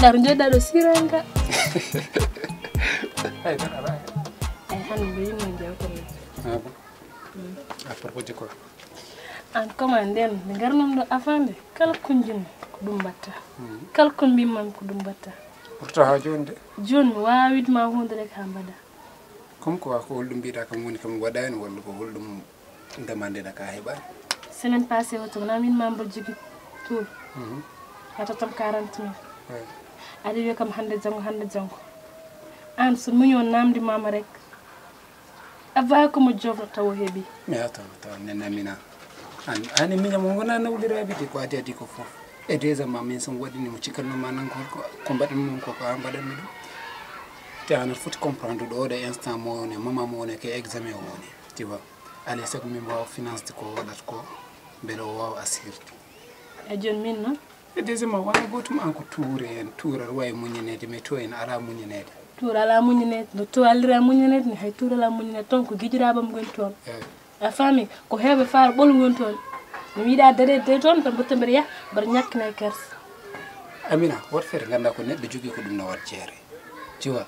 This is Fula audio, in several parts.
ngar joda do siranga ay tan ala ay han bi mo jawto ni bon a propos de quoi an commanden ngar nom do afande kala kunjin ko dum batta kala ko bimmam ko dum batta pourtant ha jonde joni waawid ma hunde rek ha bada comme quoi ko holdum biita kam woni kam wadani walla ko holdum demande da ka heba semaine passée wato na min membre jigi tour ata tam 40 000 adi we kam hande jango an so muñon namdi mama rek ava ko mo jofno taw hebi mais attends nena mina ani minya mo ngona nawdirabi di ko adi ko fof e déjà ma min son wadini mo cikalno manan ko mbaden mon ko mbaden mi dum te an faut comprendre do de instant mo ne mama mo ne ke examen woni tu vois allez c'est comme mo finance ko wadat ko belo waw asirti e jon min non e déjà ma wana gotum an ko tourer way muñinede me to en ala muñinede tour ala muñinede no to alira muñinede ni hay tour ala muñinede ton ko gijirabam gon ton a fami ko hebe faar bol gon ton mi wiida dede de ton tan botte mbere ya bar ñakna kers amina wat fer ganda ko neddo jogi ko dum na wat jere tu vois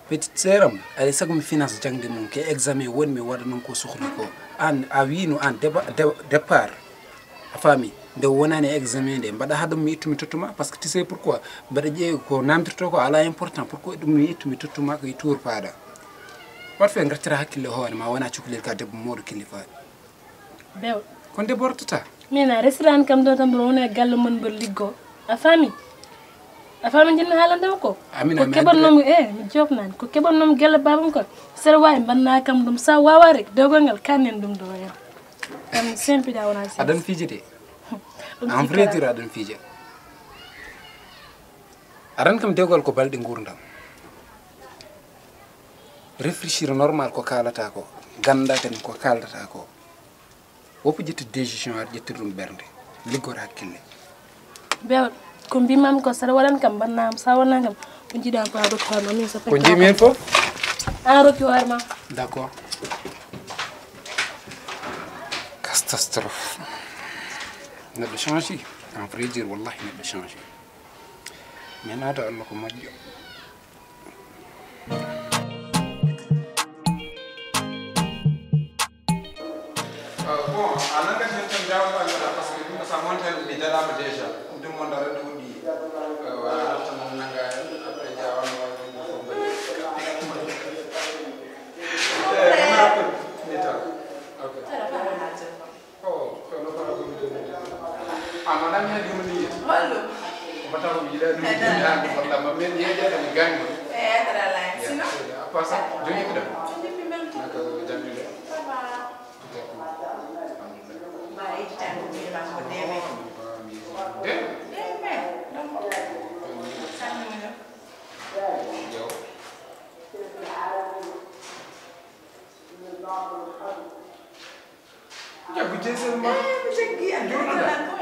petite sœuram ali sagum finance jangde mum ke examen won mi wada non ko sokhli ko an a wino an départ a fami de wonani examen de bada hadum mi itumi totuma parce que tu sais pourquoi bada je ko namtirto ko ala important pourquoi dum mi itumi totuma ko tour pada wat fe ngartira hakkille hoore ma wona cuklel ka debbo modo kilifa bew kon de bortata mina restaurant kam do tam wona gallo mon ber liggo a fami jinna halande ko amina ko kebannom mi jofnan ko kebannom gelle babam ko ser way banna kam dum sa wawa rek dogongal kanen dum do ya am sempi da wona si adan fijide en vrai dire adan fije aran kam degol ko balde ngurdam réfléchir normal ko kalata ko ganda tan ko kalata ko wopu jetti décision ar jettirum bernde liggor hakkille bew ko bimam ko sara walan kam bannam sa wona kam ko jida ko ado ko ma min sa ko jimen fof an roki warma d'accord catastrophe neddo change en vrai dire wallahi neddo change mais nada Allah ko majjo bon ananga tan jawba ngada parce que dum sa montel di dalama déjà dum mon dara dudi wala tan nanga après jawal ko madame hadi mo ni wallo ko taw bi da dum hande wala ma men yeje da mi ganni dara la sino apa sa joni ko def joni mem naka jammi le bye tan ko mi la ko debe debe donc sanni mo yo ya bu jese ma bu jegi an jona la ko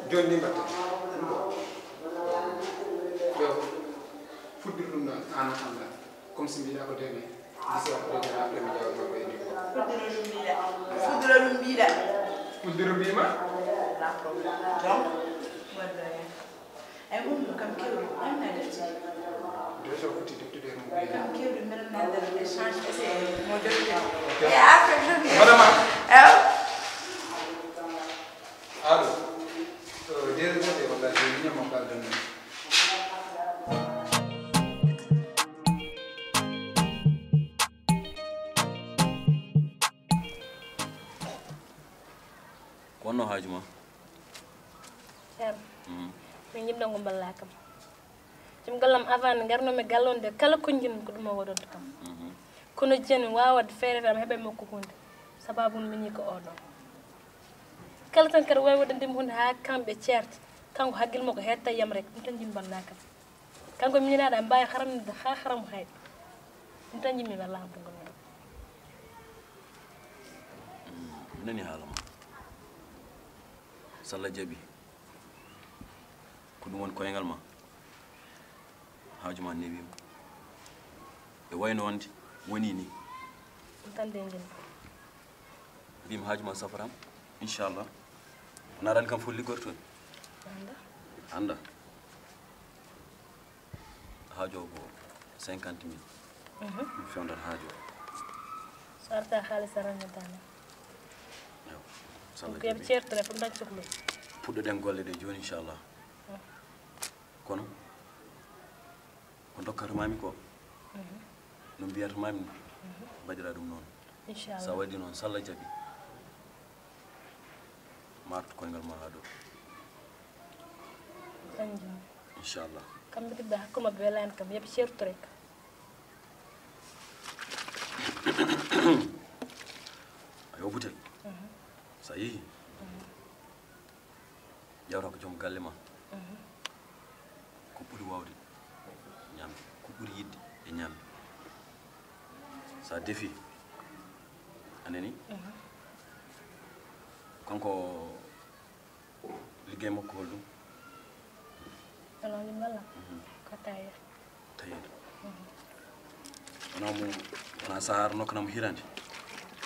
John Nimbata. Yo, football room na ana anda. Comme si bila ko deme. Disi wax ko dina après mi jaw ma koy ni. Football room bila. Football room bima? La problème. Donc, wala. Ay mo kam kew am na def. Déjà ko ti de mo. Kam kew de mel na de échange c'est mo de. Et après je viens. Madame. Allô. Désolé wala ni mo kal dan. Kono hajuma. Min yimdo ngo balla kam. Tim gallam avant ngarno me gallonde kala ko jinn ko dum wodon kam. Kono jeni wawade feere tam hebe makko hunde. Sababu min ko odo. Kala tan kar way wodande hunde ha kambe certe. Kanko haggil mako hetta yam rek dum tan jinn balla kam. Kanko min nada mbay xaram de xaram hayde. Dum tan jimmi wala am ngol. Nani halama. Salla jabi. Ko dum won ko engal ma. Hajuma nebi. E wayno wonde woni ni. Tan de ngel. Bim hajuma safaram inshallah. naral kam fo ligorton anda haajo ko 50 000 mi fewndata haajo sarta xaalis rangatana yow salla ko yam certre pour dañ soxlo puɗɗoɗen golle ɗe joni inchallah kono ko dokkata mami ko no mbiyata mami ni mbaɗira ɗum noon inchallah sa waɗi noon salla jaaɓi martu koyngal ma ha ɗo kanjum inchallah kamɓe ɓiɓɓe hakkuma ɓe welani kam yeɓe certu rek ayo butel sa yeehi ƴewta ko joom galle ma ko ɓuri wawde ñamde ko ɓuri yidde e ñamde sa defi anani kanko liggey makko hol ɗum alors ñu mbala ko taye tayede wona sahar nokkanamo hirande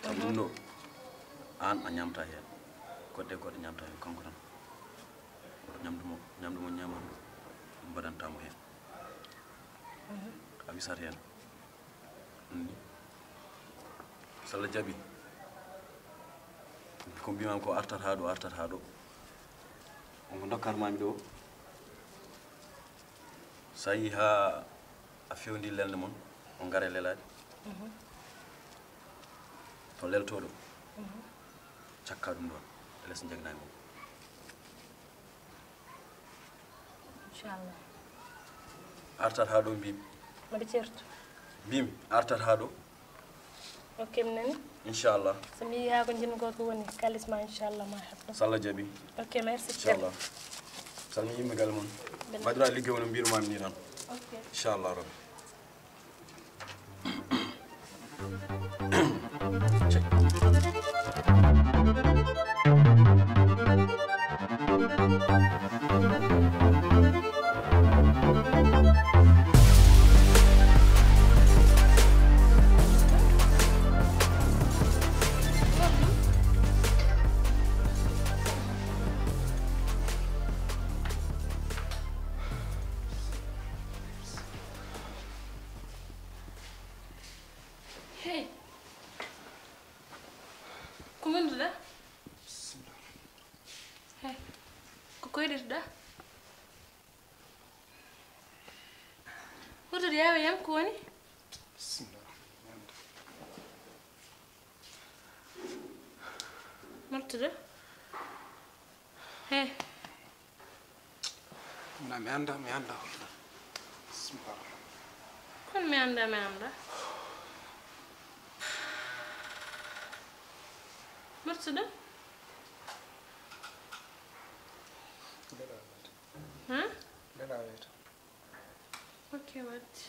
sabu ɗum ɗo an a ñamta hen goɗɗe goɗɗe ñamta hen kanko tan ñamdu mo ñaman mbaɗantamo hen a wisat hen ni salla jaaɓi ko mbimami ko artat ha ɗo onko dokkarmami ɗo sa yi ha a fewndi lelde moon o gaare lelade to leltoɗo cakka ɗum ɗon e less jegnami o inchallah artat ha ɗo mbimi mbaɗa certu mbimi artat ha ɗo ok mi nani inchallah so mi yiha ko jingo ko woni kalisma inchallah ma hebto salla jaaɓi ok merci inchallah salmi yimɓe galle moon mbaɗira liggey wono mbirumami ni tan ok inchallah rabbi hey ko winduɗa hey ko koyɗitoɗa hotoɗo yawa yam ko woni martuɗo hey mina mi anda kon mi anda martuɗo ok wadde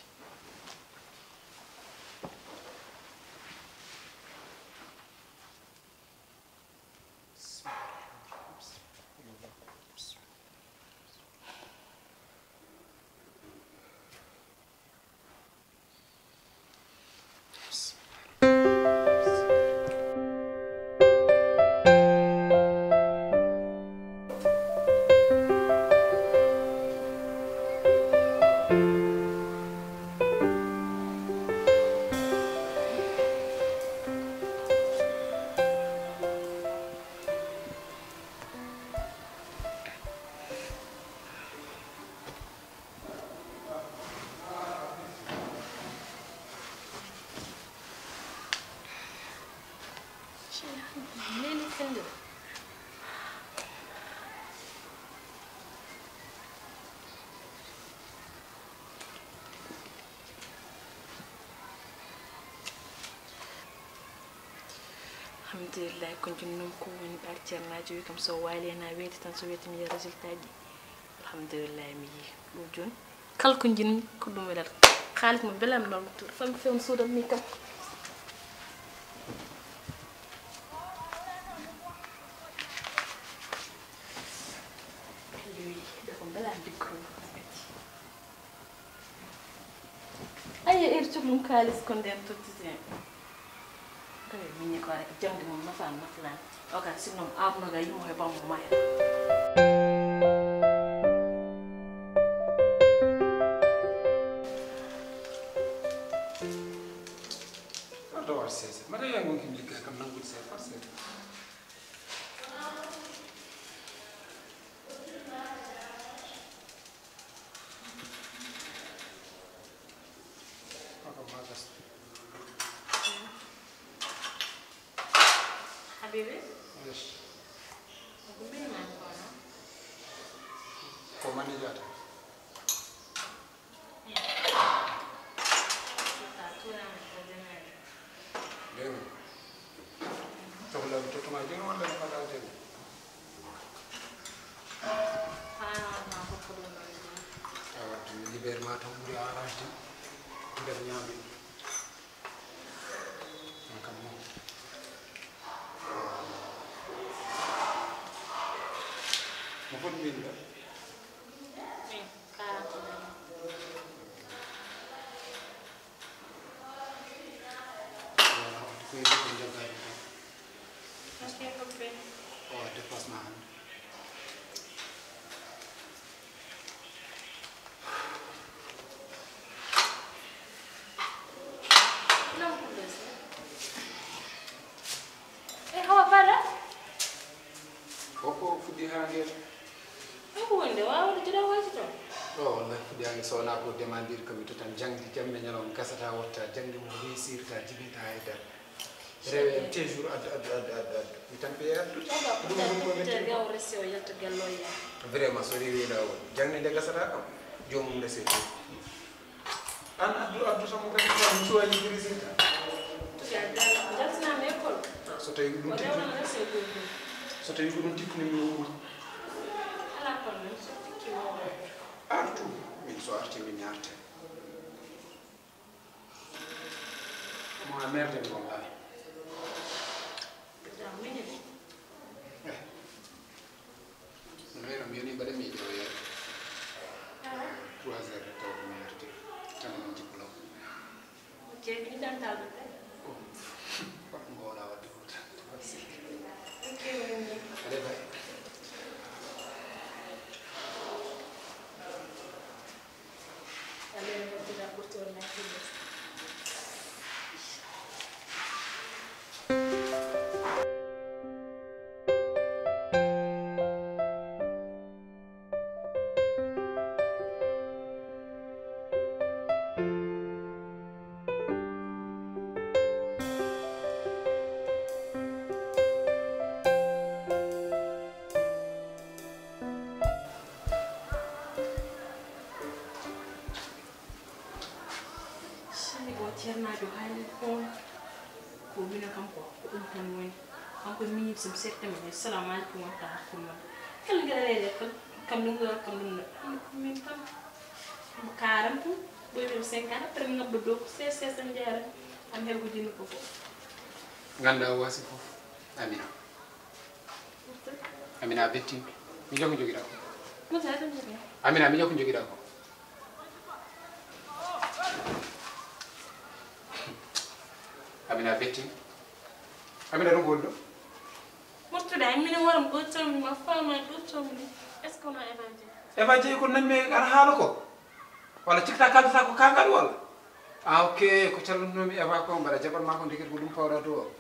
Leli sende alhamdulillah ko jinnum ko woni ɓarcernaji wi kam so waali hen ha weeti tan so weeti mi yiya résultat ji alhamdulillah mi yi ɗum joni kala ko jinmi ko ɗum welata haalis mo belami ɗon fami fewn suudan mi kam ayya ir cuklum kaalis ko nden tottiten minye ko rek jangdi mom na fa na plan oka sinom amno ga yimo he bam mo do war sese mata ya ngon kim liggéey kam nangul sé parce que Habibi yes ko be man ko na ko mani jata ta tura na ko de na deng soxla to tuma jeng wala na dal dem na ko ko do na awat ni liber ma taw buri arrange dem ñami kam mo mo fot min la ko yidi ko jaggal Oke, oke. oh dépassement am Não conversa. Hawa para? koko fuddi ha ngel Aku wonde waaw jira waji to. wallahi fuddi ha ngel so na ko demandir kam to tan jangdi jamme nyalom kasata wotta jangdi mo réussirta jibinta hayda rewe toujours ad tan be addu Te gaw resi o yetta gallo ya. vraiment so rewi law jangdi de gasata kam jomum ndese an addu sama kan ko so wali réussirta To ya dal jasna me ko. so tawi dum Wala wala resi o go. so tawi dum tikni mi Ala ko non so tikki wo. artu min so arti min yarte mo a merde mo wallahi Da mini. Mero mi yoni bade mi joye 3 heures de temps mi yarte tan mi jiplo Je ni dan tal be. ko ngola wadde ko tan Oke woni. ale bay Ale ko tira ko to na ki. Cernajo hali on ko bina kam ko dum tan woni kanko minit sim sette men assalamu alaikum wa rahmatullah kala ngara lele ko kam dum do kam dum min kam karam tu boy 50 après ngabdo do c'est san jara am hego jinn ko ganda wasi fof amina amina betti mi jogo jogi da ko mo sa tan jere amina mi jogo jogi da ko amina betti amina do goldo morto da min waram go tam ma fama do tam est ce qu'on a évangile evaje ko namme ar haala ko wala cikta kaldata ko kangal wala ah ok ko callunomi eva ko mbara jabal ma ko ndikir ko dum pawra do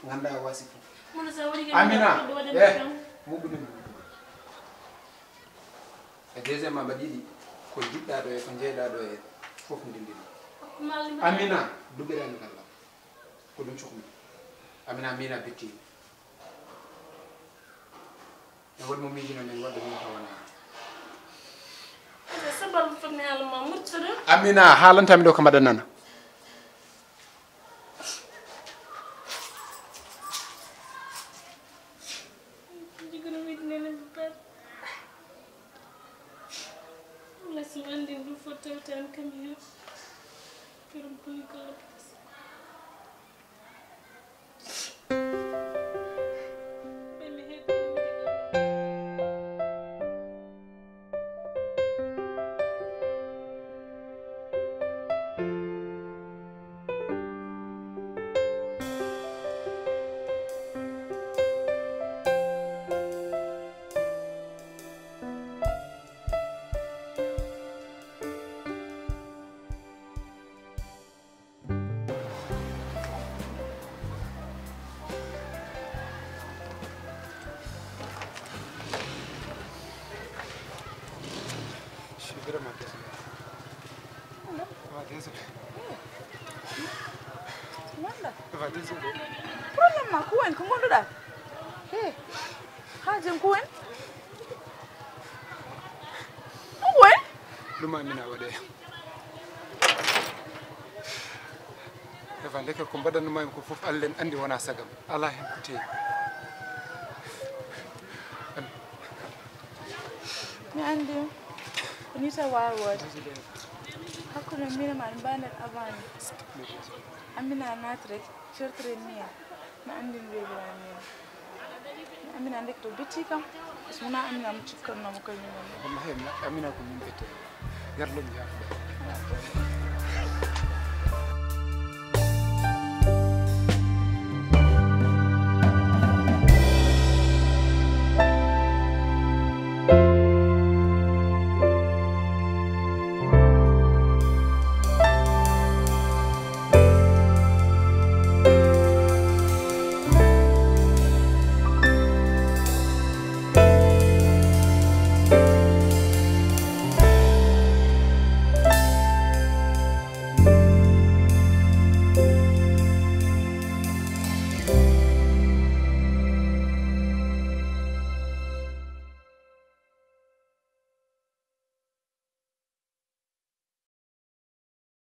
ganda wasi fof mo sa wari amina muɓɓude mi e deuxiéme ma mbaɗiɗi ko jiɗɗa ɗo e ko jeeyɗa ɗo e fof ndindini amina duɓirani kallam ko ɗum cuhmi amina mina betti e wonmo miijino men waɗɗo min tawana sabal fami halma murtude amina haalantami ɗo ko mbaɗa nana Laisse-moi un des photos d'un camion. Pour un peu de problem ma ko wen ko gonduɗa haajem ko wen wen ɗum Amina waɗe efa ndeke ko mbaɗannumami ko fof Allah en andi wona sagam ala hen ko tewi mi andi ko ni sa wawode hakkude mina ma mbanet avant Amina naati rek certre niya mi andin weeli wa min Amina ndek to betti kam sona Amina mo cikkannoma kañum wallahi Amina ko min bette yarlum yafuɗa